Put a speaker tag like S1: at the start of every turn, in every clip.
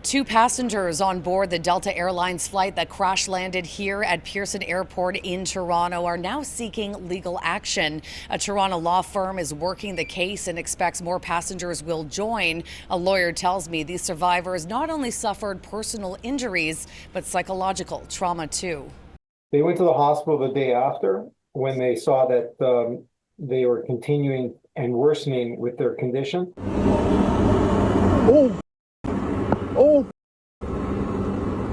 S1: Two passengers on board the Delta Airlines flight that crash landed here at Pearson Airport in Toronto are now seeking legal action. A Toronto law firm is working the case and expects more passengers will join. A lawyer tells me these survivors not only suffered personal injuries, but psychological trauma too.
S2: They went to the hospital the day after when they saw that they were continuing and worsening with their condition.
S3: Oh! Oh!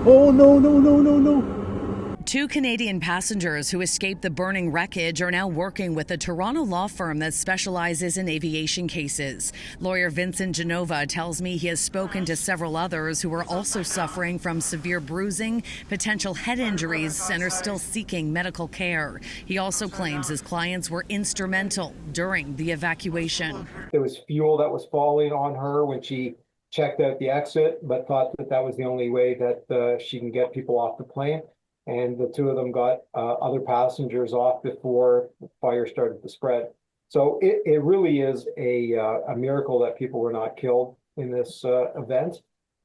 S3: Oh, no, no, no, no, no.
S1: Two Canadian passengers who escaped the burning wreckage are now working with a Toronto law firm that specializes in aviation cases. Lawyer Vincent Genova tells me he has spoken to several others who are also suffering from severe bruising, potential head injuries, and are still seeking medical care. He also claims his clients were instrumental during the evacuation.
S2: There was fuel that was falling on her when she checked out the exit, but thought that that was the only way that she can get people off the plane. And the two of them got other passengers off before the fire started to spread. So it really is a miracle that people were not killed in this event.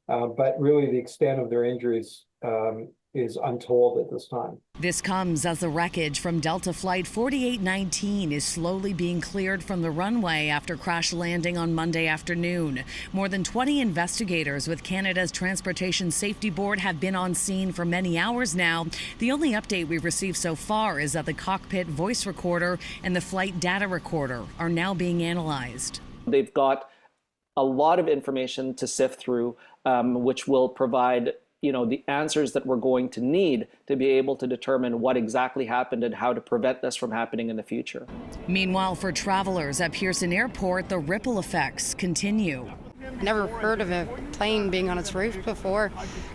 S2: But really the extent of their injuries is untold at this time.
S1: This comes as the wreckage from Delta Flight 4819 is slowly being cleared from the runway after crash landing on Monday afternoon. More than 20 investigators with Canada's Transportation Safety Board have been on scene for many hours now. The only update we've received so far is that the cockpit voice recorder and the flight data recorder are now being analyzed.
S4: They've got a lot of information to sift through, which will provide the answers that we're going to need to be able to determine what exactly happened and how to prevent this from happening in the future.
S1: Meanwhile, for travelers at Pearson Airport, the ripple effects continue.
S5: Never heard of a plane being on its roof before.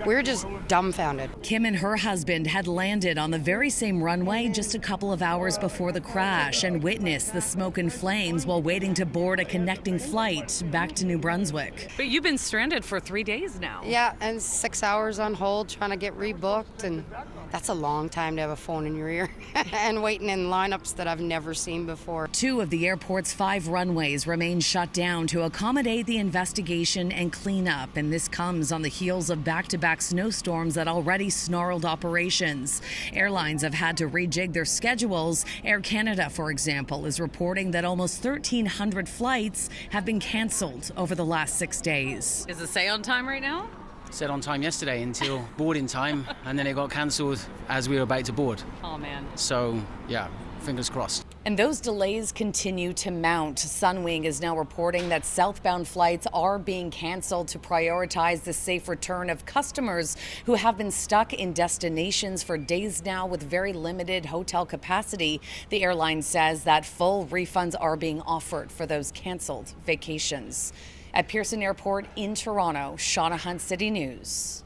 S5: We were just dumbfounded.
S1: Kim and her husband had landed on the very same runway just a couple of hours before the crash and witnessed the smoke and flames while waiting to board a connecting flight back to New Brunswick. But you've been stranded for 3 days now.
S5: Yeah, and 6 hours on hold trying to get rebooked, and that's a long time to have a phone in your ear and waiting in lineups that I've never seen before.
S1: 2 of the airport's 5 runways remain shut down to accommodate the investigation and cleanup, and this comes on the heels of back-to-back snowstorms that already snarled operations. Airlines have had to rejig their schedules. Air Canada, for example, is reporting that almost 1,300 flights have been canceled over the last 6 days. Is it say on time right now?
S6: Said on time yesterday until boarding time, and then it got cancelled as we were about to board.
S1: Oh man.
S6: So yeah, fingers crossed.
S1: And those delays continue to mount. Sunwing is now reporting that southbound flights are being canceled to prioritize the safe return of customers who have been stuck in destinations for days now with very limited hotel capacity. The airline says that full refunds are being offered for those canceled vacations. At Pearson Airport in Toronto, Shauna Hunt, City News.